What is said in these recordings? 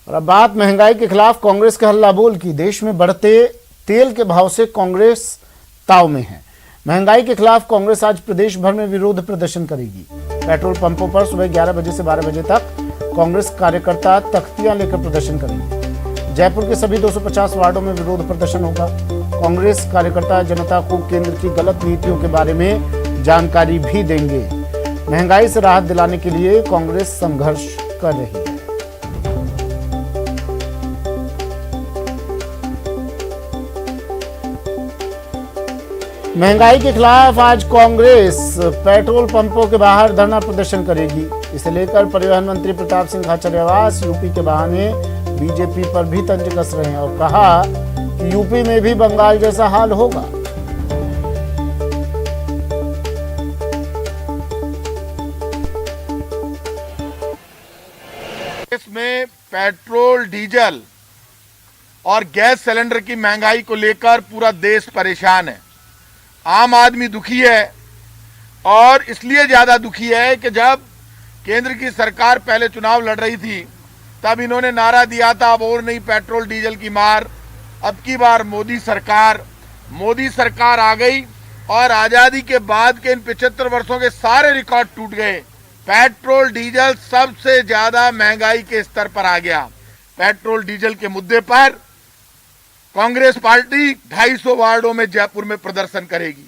और अब बात महंगाई के खिलाफ कांग्रेस के हल्ला बोल की। देश में बढ़ते तेल के भाव से कांग्रेस ताव में है। महंगाई के खिलाफ कांग्रेस आज प्रदेश भर में विरोध प्रदर्शन करेगी। पेट्रोल पंपों पर सुबह 11 बजे से 12 बजे तक कांग्रेस कार्यकर्ता तख्तियां लेकर प्रदर्शन करेंगे। जयपुर के सभी 250 वार्डों में विरोध प्रदर्शन होगा। कांग्रेस कार्यकर्ता जनता को केंद्र की गलत नीतियों के बारे में जानकारी भी देंगे। महंगाई से राहत दिलाने के लिए कांग्रेस संघर्ष कर रही है। महंगाई के खिलाफ आज कांग्रेस पेट्रोल पंपों के बाहर धरना प्रदर्शन करेगी। इसे लेकर परिवहन मंत्री प्रताप सिंह खाचरियावास यूपी के बहाने बीजेपी पर भी तंज कस रहे हैं और कहा कि यूपी में भी बंगाल जैसा हाल होगा। इसमें पेट्रोल, डीजल और गैस सिलेंडर की महंगाई को लेकर पूरा देश परेशान है। आम आदमी दुखी है और इसलिए ज्यादा दुखी है कि जब केंद्र की सरकार पहले चुनाव लड़ रही थी तब इन्होंने नारा दिया था अब और नहीं पेट्रोल डीजल की मार। अब की बार मोदी सरकार आ गई और आजादी के बाद के इन 75 वर्षों के सारे रिकॉर्ड टूट गए। पेट्रोल डीजल सबसे ज्यादा महंगाई के स्तर पर आ गया। पेट्रोल डीजल के मुद्दे पर कांग्रेस पार्टी 250 वार्डों में जयपुर में प्रदर्शन करेगी।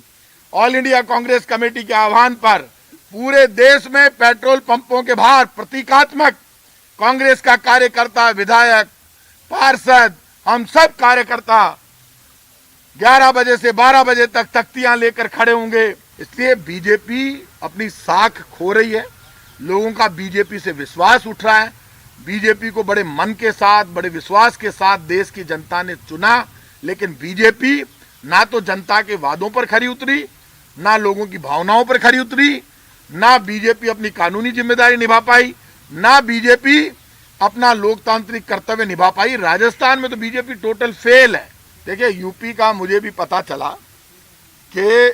ऑल इंडिया कांग्रेस कमेटी के आह्वान पर पूरे देश में पेट्रोल पंपों के बाहर प्रतीकात्मक कांग्रेस का कार्यकर्ता, विधायक, पार्षद, हम सब कार्यकर्ता 11 बजे से 12 बजे तक तख्तियां लेकर खड़े होंगे। इसलिए बीजेपी अपनी साख खो रही है। लोगों का बीजेपी से विश्वास उठ रहा है। बीजेपी को बड़े मन के साथ, बड़े विश्वास के साथ देश की जनता ने चुना, लेकिन बीजेपी ना तो जनता के वादों पर खरी उतरी, ना लोगों की भावनाओं पर खरी उतरी, ना बीजेपी अपनी कानूनी जिम्मेदारी निभा पाई, ना बीजेपी अपना लोकतांत्रिक कर्तव्य निभा पाई। राजस्थान में तो बीजेपी टोटल फेल है। देखिए, यूपी का मुझे भी पता चला कि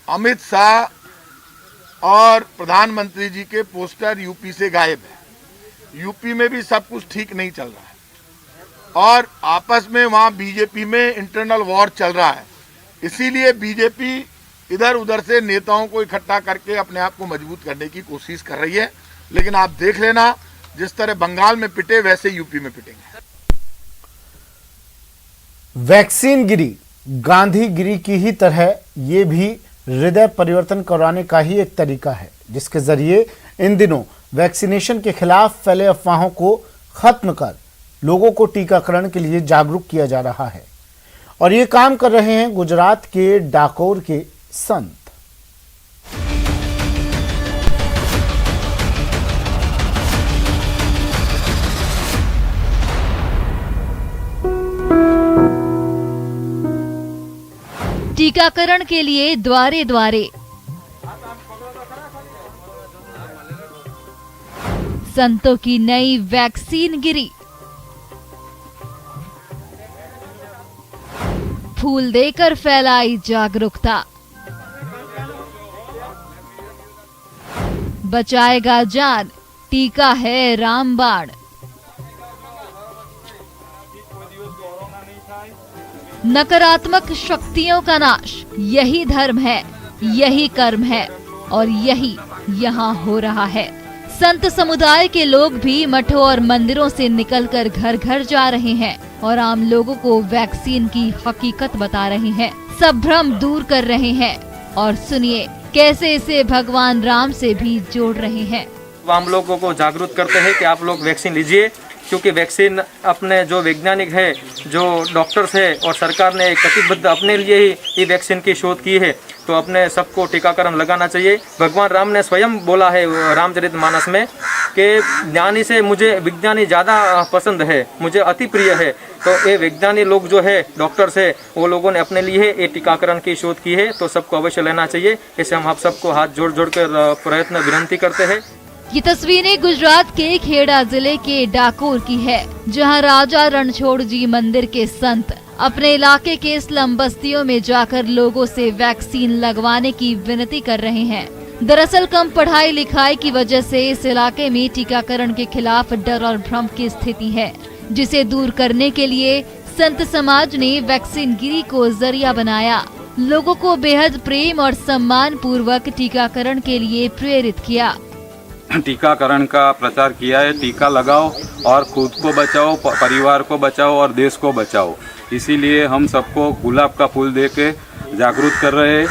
अमित शाह और प्रधानमंत्री जी के पोस्टर यूपी से गायब है। यूपी में भी सब कुछ ठीक नहीं चल रहा है और आपस में वहां बीजेपी में इंटरनल वॉर चल रहा है। इसीलिए बीजेपी इधर उधर से नेताओं को इकट्ठा करके अपने आप को मजबूत करने की कोशिश कर रही है। लेकिन आप देख लेना, जिस तरह बंगाल में पिटे वैसे यूपी में पिटेंगे। वैक्सीन गिरी गांधी गिरी की ही तरह ये भी हृदय परिवर्तन कराने का ही एक तरीका है, जिसके जरिए इन दिनों वैक्सीनेशन के खिलाफ फैले अफवाहों को खत्म कर लोगों को टीकाकरण के लिए जागरूक किया जा रहा है। और ये काम कर रहे हैं गुजरात के डाकोर के संत। टीकाकरण के लिए द्वारे द्वारे संतों की नई वैक्सीन गिरी। फूल देकर फैलाई जागरूकता। बचाएगा जान, टीका है रामबाण। नकारात्मक शक्तियों का नाश, यही धर्म है, यही कर्म है और यही यहाँ हो रहा है। संत समुदाय के लोग भी मठों और मंदिरों से निकलकर घर घर जा रहे हैं और आम लोगों को वैक्सीन की हकीकत बता रहे हैं, सब भ्रम दूर कर रहे हैं। और सुनिए कैसे इसे भगवान राम से भी जोड़ रहे हैं। हम लोगों को जागरूक करते हैं कि आप लोग वैक्सीन लीजिए, क्योंकि वैक्सीन अपने जो वैज्ञानिक है, जो डॉक्टर्स है और सरकार ने कटिबद्ध अपने लिए ही ये वैक्सीन की शोध की है, तो अपने सबको टीकाकरण लगाना चाहिए। भगवान राम ने स्वयं बोला है रामचरितमानस में कि ज्ञानी से मुझे विज्ञानी ज़्यादा पसंद है, मुझे अति प्रिय है। तो ये वैज्ञानिक लोग जो है, डॉक्टर्स है, वो लोगों ने अपने लिए ये टीकाकरण की शोध की है, तो सबको अवश्य लेना चाहिए। ऐसे हम आप सबको हाथ जोड़ जोड़ कर प्रयत्न विनती करते हैं। ये तस्वीरें गुजरात के खेड़ा जिले के डाकोर की है, जहां राजा रणछोड़ जी मंदिर के संत अपने इलाके के स्लम बस्तियों में जाकर लोगों से वैक्सीन लगवाने की विनती कर रहे हैं। दरअसल कम पढ़ाई लिखाई की वजह से इस इलाके में टीकाकरण के खिलाफ डर और भ्रम की स्थिति है, जिसे दूर करने के लिए संत समाज ने वैक्सीन गिरी को जरिया बनाया। लोगों को बेहद प्रेम और सम्मान पूर्वक टीकाकरण के लिए प्रेरित किया। टीकाकरण का प्रचार किया है। टीका लगाओ और खुद को बचाओ, परिवार को बचाओ और देश को बचाओ। इसीलिए हम सबको गुलाब का फूल देके जागरूक कर रहे हैं।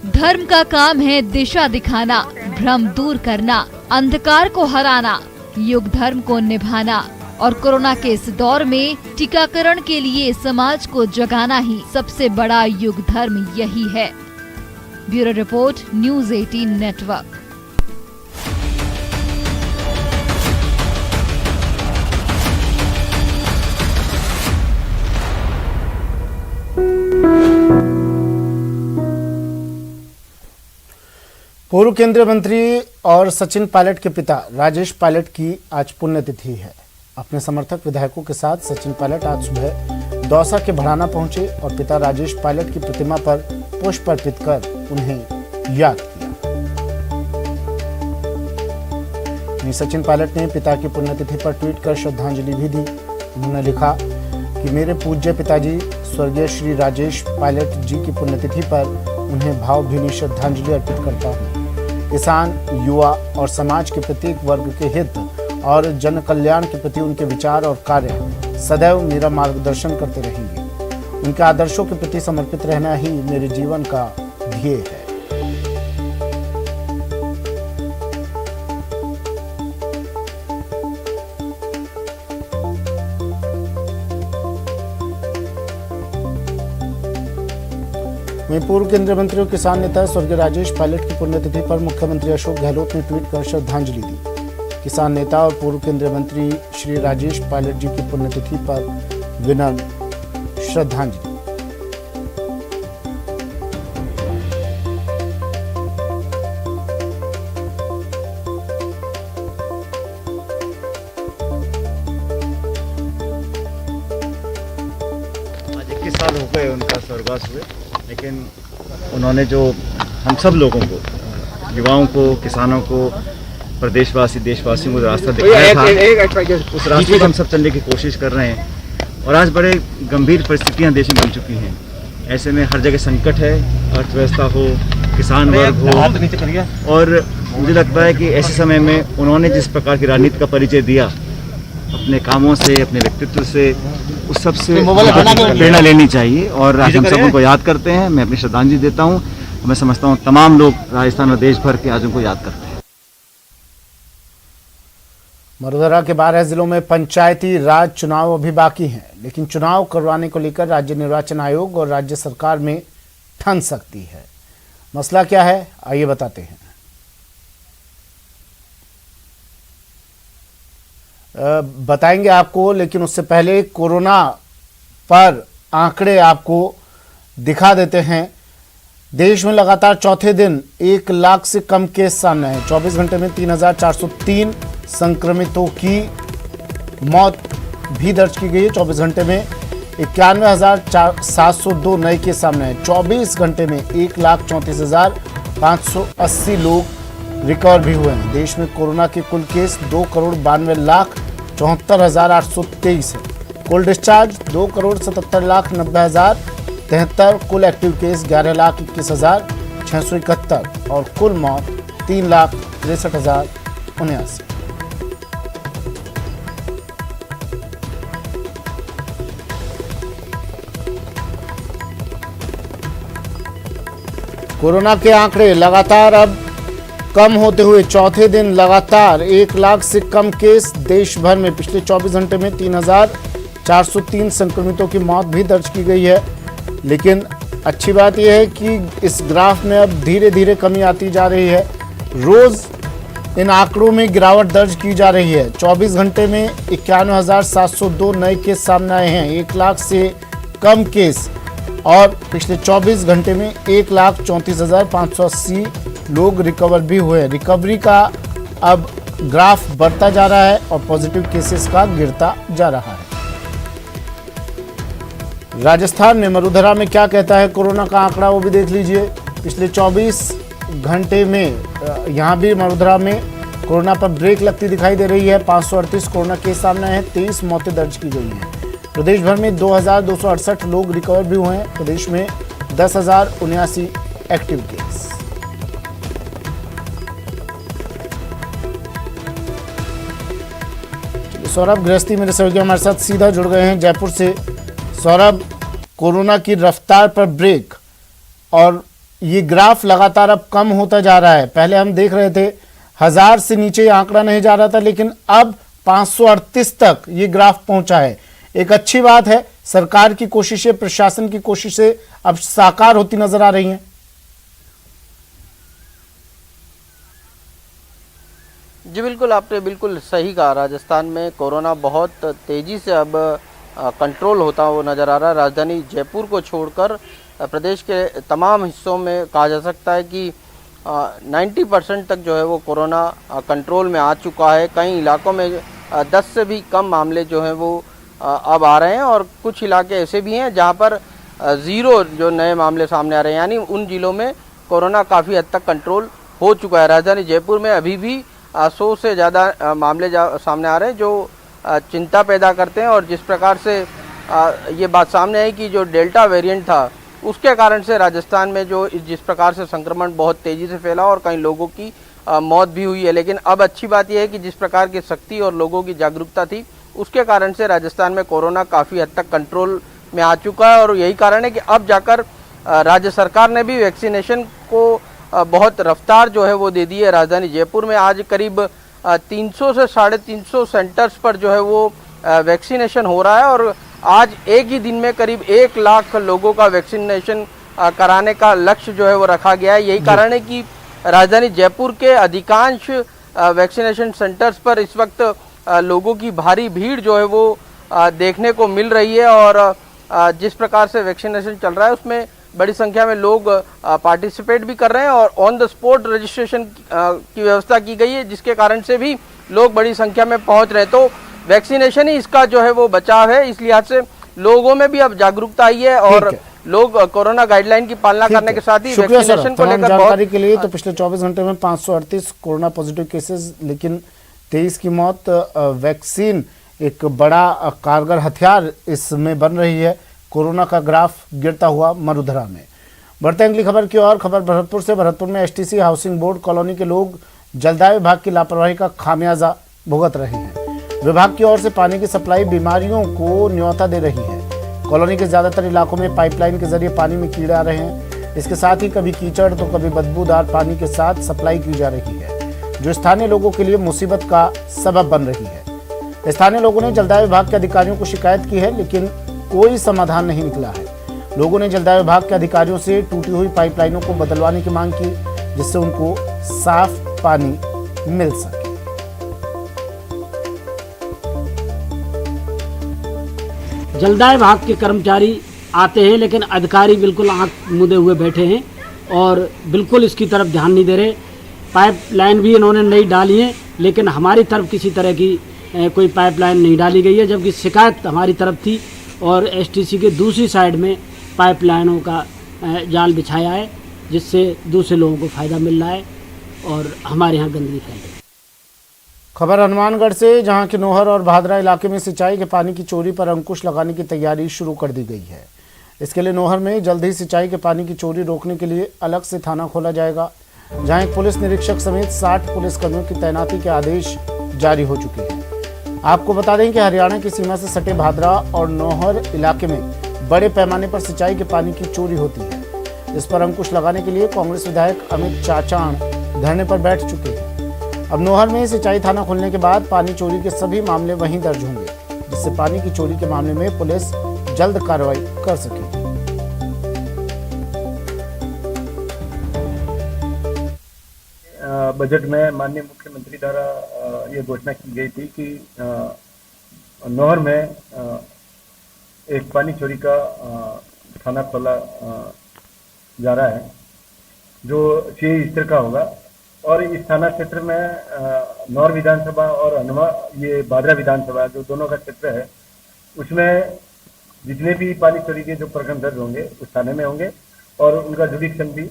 धर्म का काम है दिशा दिखाना, भ्रम दूर करना, अंधकार को हराना, युग धर्म को निभाना और कोरोना के इस दौर में टीकाकरण के लिए समाज को जगाना ही सबसे बड़ा युग धर्म यही है। Bureau report, news 18 network. पूर्व केंद्रीय मंत्री और सचिन पायलट के पिता राजेश पायलट की आज पुण्यतिथि है। अपने समर्थक विधायकों के साथ सचिन पायलट आज सुबह दौसा के भड़ाना पहुंचे और पिता राजेश पायलट की प्रतिमा पर पुष्प अर्पित कर उन्हें याद किया। वहीं सचिन पायलट ने पिता की पुण्यतिथि पर ट्वीट कर श्रद्धांजलि भी दी। उन्होंने लिखा कि मेरे पूज्य पिताजी स्वर्गीय श्री राजेश पायलट जी की पुण्यतिथि पर उन्हें भावभीनी श्रद्धांजलि अर्पित करता हूँ। किसान, युवा और समाज के प्रत्येक वर्ग के हित और जन कल्याण के प्रति उनके विचार और कार्य सदैव मेरा मार्गदर्शन करते रहेंगे। उनके आदर्शों के प्रति समर्पित रहना ही मेरे जीवन का ध्येय है। वहीं पूर्व केंद्रीय मंत्री और किसान नेता स्वर्गीय राजेश पायलट की पुण्यतिथि पर मुख्यमंत्री अशोक गहलोत ने ट्वीट कर श्रद्धांजलि दी। किसान नेता और पूर्व केंद्रीय मंत्री श्री राजेश पायलट जी की पुण्यतिथि पर विनम्र श्रद्धांजलि। आज 21 साल हो गए उनका स्वर्गवास हुए, लेकिन उन्होंने जो हम सब लोगों को, युवाओं को, किसानों को, प्रदेशवासी, देशवासियों को रास्ता दिखाया था, उस रास्ते पर हम सब चलने की कोशिश कर रहे हैं। और आज बड़े गंभीर परिस्थितियां देश में बन चुकी हैं। ऐसे में हर जगह संकट है, अर्थव्यवस्था हो, किसान वर्ग हो, और मुझे लगता है कि ऐसे समय में उन्होंने जिस प्रकार की राजनीति का परिचय दिया, अपने कामों से, अपने व्यक्तित्व से, उस सब से प्रेरणा लेनी चाहिए। और आज हम सब उनको याद करते हैं। मैं अपनी श्रद्धांजलि देता हूँ। मैं समझता हूँ तमाम लोग राजस्थान और देश भर के आज उनको याद करते हैं। मरुधरा के 12 जिलों में पंचायती राज चुनाव अभी बाकी हैं, लेकिन चुनाव करवाने को लेकर राज्य निर्वाचन आयोग और राज्य सरकार में ठन सकती है। मसला क्या है, आइए बताते हैं। बताएंगे आपको, लेकिन उससे पहले कोरोना पर आंकड़े आपको दिखा देते हैं। देश में लगातार चौथे दिन 1 लाख से कम केस सामने हैं। 24 घंटे में 3403 संक्रमितों की मौत भी दर्ज की गई है। 24 घंटे में 91,702 नए केस सामने हैं। 24 घंटे में 1,34,580 लोग रिकवर भी हुए हैं। देश में कोरोना के कुल केस 2,92,74,823 है। कुल डिस्चार्ज 2,77,90,073। कुल एक्टिव केस 11,21,671 और कुल मौत 3,63,079। कोरोना के आंकड़े लगातार अब कम होते हुए चौथे दिन लगातार 1 लाख से कम केस देश भर में। पिछले 24 घंटे में 3,403 संक्रमितों की मौत भी दर्ज की गई है। लेकिन अच्छी बात यह है कि इस ग्राफ में अब धीरे धीरे कमी आती जा रही है। रोज इन आंकड़ों में गिरावट दर्ज की जा रही है। 24 घंटे में 91,702 नए केस सामने आए हैं, 1 लाख से कम केस। और पिछले 24 घंटे में 1,34,580 लोग रिकवर भी हुए। रिकवरी का अब ग्राफ बढ़ता जा रहा है और पॉजिटिव केसेस का गिरता जा रहा है। राजस्थान में मरुधरा में क्या कहता है कोरोना का आंकड़ा, वो भी देख लीजिए। पिछले 24 घंटे में यहाँ भी मरुधरा में कोरोना पर ब्रेक लगती दिखाई दे रही है। 538 कोरोना केस सामने आए हैं, 23 मौतें दर्ज की गई हैं। प्रदेश भर में 2268 लोग रिकवर भी हुए हैं। प्रदेश में 10,079 एक्टिव केस। सौरभ गृहस्थी मेरे सहयोगी हमारे साथ सीधा जुड़ गए हैं जयपुर से। सौरभ, कोरोना की रफ्तार पर ब्रेक और ये ग्राफ लगातार अब कम होता जा रहा है। पहले हम देख रहे थे 1000 से नीचे आंकड़ा नहीं जा रहा था, लेकिन अब 538 तक ये ग्राफ पहुंचा है। एक अच्छी बात है, सरकार की कोशिशें, प्रशासन की कोशिशें अब साकार होती नजर आ रही हैं। जी बिल्कुल, आपने बिल्कुल सही कहा। राजस्थान में कोरोना बहुत तेज़ी से अब कंट्रोल होता हुआ नज़र आ रहा है। राजधानी जयपुर को छोड़कर प्रदेश के तमाम हिस्सों में कहा जा सकता है कि 90% तक जो है वो कोरोना कंट्रोल में आ चुका है। कई इलाकों में 10 से भी कम मामले जो हैं वो अब आ रहे हैं और कुछ इलाके ऐसे भी हैं जहां पर 0 जो नए मामले सामने आ रहे हैं, यानी उन जिलों में कोरोना काफ़ी हद तक कंट्रोल हो चुका है। राजधानी जयपुर में अभी भी 100 से ज़्यादा मामले सामने आ रहे हैं जो चिंता पैदा करते हैं। और जिस प्रकार से ये बात सामने आई कि जो डेल्टा वेरिएंट था उसके कारण से राजस्थान में जो जिस प्रकार से संक्रमण बहुत तेज़ी से फैला और कई लोगों की मौत भी हुई है। लेकिन अब अच्छी बात यह है कि जिस प्रकार की सख्ती और लोगों की जागरूकता थी उसके कारण से राजस्थान में कोरोना काफ़ी हद तक कंट्रोल में आ चुका है। और यही कारण है कि अब जाकर राज्य सरकार ने भी वैक्सीनेशन को बहुत रफ्तार जो है वो दे दी है। राजधानी जयपुर में आज करीब 300 से 350 सेंटर्स पर जो है वो वैक्सीनेशन हो रहा है और आज एक ही दिन में करीब 1 लाख लोगों का वैक्सीनेशन कराने का लक्ष्य जो है वो रखा गया है। यही कारण है कि राजधानी जयपुर के अधिकांश वैक्सीनेशन सेंटर्स पर इस वक्त लोगों की भारी भीड़ जो है वो देखने को मिल रही है। और जिस प्रकार से वैक्सीनेशन चल रहा है उसमें बड़ी संख्या में लोग पार्टिसिपेट भी कर रहे हैं और ऑन द स्पॉट रजिस्ट्रेशन की व्यवस्था की गई है, जिसके कारण से भी लोग बड़ी संख्या में पहुंच रहे हैं। तो वैक्सीनेशन ही इसका जो है वो बचाव है। इस लिहाज से लोगों में भी अब जागरूकता आई है और लोग कोरोना गाइडलाइन की पालना करने के साथ ही वैक्सीनेशन को लेकर जानकारी के लिए। तो पिछले 24 घंटे में 538 कोरोना पॉजिटिव केसेस, लेकिन 23 की मौत। वैक्सीन एक बड़ा कारगर हथियार इसमें बन रही है। कोरोना का ग्राफ गिरता हुआ मरुधरा में। बढ़ते अगली खबर की ओर। खबर भरतपुर से। भरतपुर में एसटीसी हाउसिंग बोर्ड कॉलोनी के लोग जलदाय विभाग की लापरवाही का खामियाजा भुगत रहे हैं। विभाग की ओर से पानी की सप्लाई बीमारियों को न्योता दे रही है। कॉलोनी के ज्यादातर इलाकों में पाइपलाइन के जरिए पानी में कीड़े आ रहे हैं। इसके साथ ही कभी कीचड़ तो कभी बदबूदार पानी के साथ सप्लाई की जा रही है, जो स्थानीय लोगों के लिए मुसीबत का सबब बन रही है। स्थानीय लोगों ने जलदाय विभाग के अधिकारियों को शिकायत की है, लेकिन कोई समाधान नहीं निकला है। लोगों ने जलदाय विभाग के अधिकारियों से टूटी हुई पाइपलाइनों को बदलवाने की मांग की, जिससे उनको साफ पानी मिल सके। जलदाय विभाग के कर्मचारी आते हैं, लेकिन अधिकारी बिल्कुल आंख मुदे हुए बैठे हैं और बिल्कुल इसकी तरफ ध्यान नहीं दे रहे। पाइपलाइन भी इन्होंने नहीं डाली है, लेकिन हमारी तरफ किसी तरह की कोई पाइपलाइन नहीं डाली गई है, जबकि शिकायत हमारी तरफ थी। और एसटीसी के दूसरी साइड में पाइपलाइनों का जाल बिछाया है, जिससे दूसरे लोगों को फ़ायदा मिल रहा है और हमारे यहाँ गंदगी फैल रही है। खबर हनुमानगढ़ से, जहां के नोहर और भादरा इलाके में सिंचाई के पानी की चोरी पर अंकुश लगाने की तैयारी शुरू कर दी गई है। इसके लिए नोहर में जल्द ही सिंचाई के पानी की चोरी रोकने के लिए अलग से थाना खोला जाएगा, जहां एक पुलिस निरीक्षक समेत 60 पुलिसकर्मियों की तैनाती के आदेश जारी हो चुके हैं। आपको बता दें कि हरियाणा की सीमा से सटे भादरा और नोहर इलाके में बड़े पैमाने पर सिंचाई के पानी की चोरी होती है। इस पर अंकुश लगाने के लिए कांग्रेस विधायक अमित चाचाण धरने पर बैठ चुके हैं। अब नोहर में सिंचाई थाना खुलने के बाद पानी चोरी के सभी मामले वहीं दर्ज होंगे, जिससे पानी की चोरी के मामले में पुलिस जल्द कार्रवाई कर सकेगी। बजट में माननीय मुख्यमंत्री द्वारा ये घोषणा की गई थी कि नोहर में एक पानी चोरी का थाना खोला जा रहा है, जो 6 स्तर का होगा। और इस थाना क्षेत्र में नौर विधानसभा और ये भादरा विधानसभा जो दोनों का क्षेत्र है, उसमें जितने भी पानी चोरी के जो प्रकरण दर्ज होंगे उस थाने में होंगे और उनका जुडिक्शन भी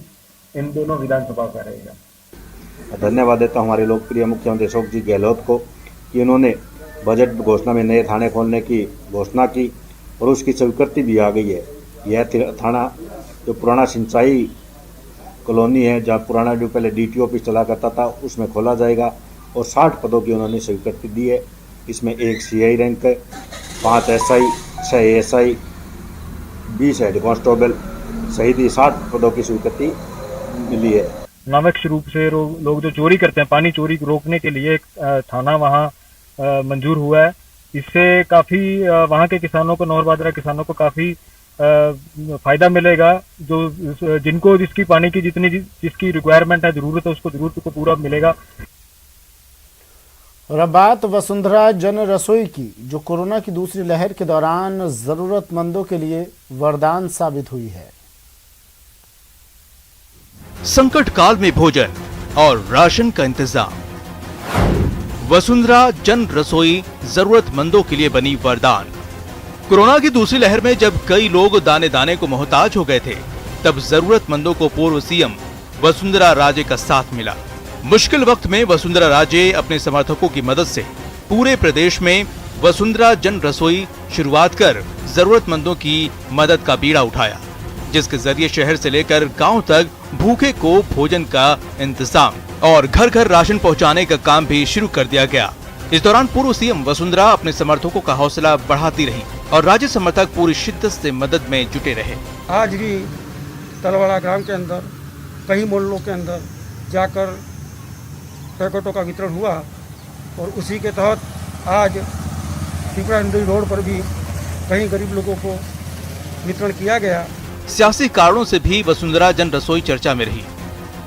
इन दोनों विधानसभा का रहेगा। धन्यवाद देता हूँ हमारे लोकप्रिय मुख्यमंत्री अशोक जी गहलोत को कि उन्होंने बजट घोषणा में नए थाने खोलने की घोषणा की और उसकी स्वीकृति भी आ गई है। यह थाना जो पुराना सिंचाई कॉलोनी है, जहाँ पुराना जो पहले DTO ऑफिस चला करता था, उसमें खोला जाएगा और 60 पदों की उन्होंने स्वीकृति दी है। इसमें 1 CI रैंक है, 5 SI, 6 ASI, 20 हेड कांस्टेबल सहित 60 पदों की स्वीकृति मिली है। अनावश्यक रूप से लोग जो चोरी करते हैं, पानी चोरी रोकने के लिए एक थाना वहाँ मंजूर हुआ है। इससे काफ़ी वहाँ के किसानों को, नौर बाजरा किसानों को काफ़ी फायदा मिलेगा। जो जिनको जिसकी पानी की जिसकी रिक्वायरमेंट है, ज़रूरत है, उसको ज़रूरत को पूरा मिलेगा। और अब बात वसुंधरा जन रसोई की, जो कोरोना की दूसरी लहर के दौरान जरूरतमंदों के लिए वरदान साबित हुई है। संकट काल में भोजन और राशन का इंतजाम, वसुंधरा जन रसोई जरूरतमंदों के लिए बनी वरदान। कोरोना की दूसरी लहर में जब कई लोग दाने दाने को मोहताज हो गए थे, तब जरूरतमंदों को पूर्व CM वसुंधरा राजे का साथ मिला। मुश्किल वक्त में वसुंधरा राजे अपने समर्थकों की मदद से पूरे प्रदेश में वसुंधरा जन रसोई शुरुआत कर जरूरतमंदों की मदद का बीड़ा उठाया, जिसके जरिए शहर से लेकर गांव तक भूखे को भोजन का इंतजाम और घर घर राशन पहुंचाने का काम भी शुरू कर दिया गया। इस दौरान पूर्व CM वसुंधरा अपने समर्थकों का हौसला बढ़ाती रही और राज्य समर्थक पूरी शिद्दत से मदद में जुटे रहे। आज भी तलवाड़ा ग्राम के अंदर कई मोहल्लों के अंदर जाकर पैकेटों का वितरण हुआ और उसी के तहत आज पिपरा रोड पर भी कई गरीब लोगों को वितरण किया गया। सियासी कारणों से भी वसुंधरा जन रसोई चर्चा में रही।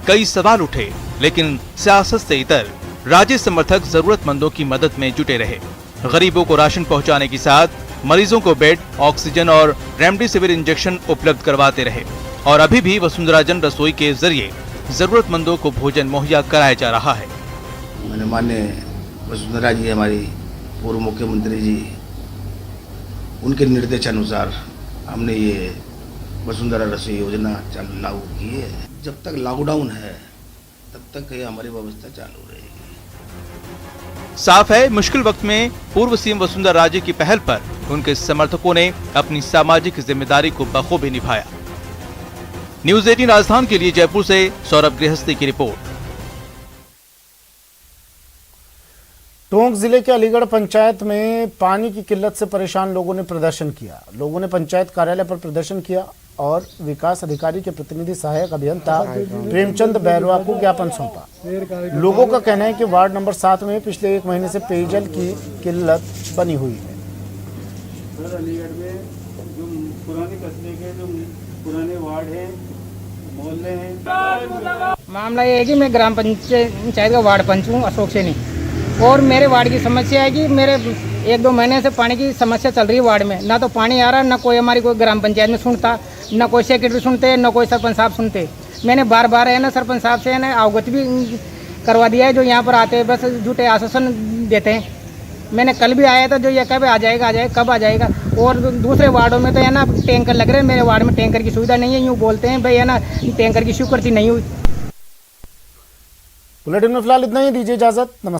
कई सवाल उठे, लेकिन सियासत से इतर राज्य समर्थक जरूरतमंदों की मदद में जुटे रहे। गरीबों को राशन पहुंचाने के साथ मरीजों को बेड, ऑक्सीजन और रेमडेसिविर इंजेक्शन उपलब्ध करवाते रहे और अभी भी वसुंधरा जन रसोई के जरिए जरूरतमंदों को भोजन मुहैया कराया जा रहा है। माननीय वसुंधरा जी, हमारी पूर्व मुख्यमंत्री जी, उनके निर्देशानुसार हमने ये वसुंधरा रसोई योजना लागू की है। जब तक लॉकडाउन है तब तक ये हमारी व्यवस्था चालू रहेगी। साफ है, मुश्किल वक्त में पूर्व CM वसुंधरा राजे की पहल पर उनके समर्थकों ने अपनी सामाजिक जिम्मेदारी को बखूबी निभाया। न्यूज़ 18 राजस्थान के लिए जयपुर से सौरभ गृहस्थी की रिपोर्ट। टोंक जिले के अलीगढ़ पंचायत में पानी की किल्लत से परेशान लोगों ने प्रदर्शन किया। लोगों ने पंचायत कार्यालय पर प्रदर्शन किया और विकास अधिकारी के प्रतिनिधि सहायक अभियंता प्रेमचंद बैरवा को ज्ञापन सौंपा। लोगों का कहना है कि वार्ड नंबर 7 में पिछले 1 महीने से पेयजल की किल्लत बनी हुई है। अलीगढ़ में जो पुराने कस्बे के जो पुराने वार्ड हैं, मोहल्ले हैं, मामला ये है कि मैं ग्राम पंचायत का वार्ड पंच हूँ, अशोक सैनी, और मेरे वार्ड की समस्या है कि मेरे 1-2 महीने से पानी की समस्या चल रही है वार्ड में। ना तो पानी आ रहा, ना कोई हमारी कोई ग्राम पंचायत में सुनता, ना कोई सेक्रेटरी सुनते, ना कोई सरपंच साहब सुनते। मैंने बार है ना सरपंच साहब से ना अवगत भी करवा दिया है, जो यहाँ पर आते हैं बस झूठे आश्वासन देते हैं। मैंने कल भी आया था, जो ये कब आ जाएगा कब आ जाएगा। और दूसरे वार्डों में तो है ना टैंकर लग रहे हैं, मेरे वार्ड में टैंकर की सुविधा नहीं है। यूँ बोलते हैं भाई है ना टैंकर की स्वीकृति नहीं हुई। बुलेटिन में फिलहाल इतना ही, दीजिए इजाजत, नमस्कार।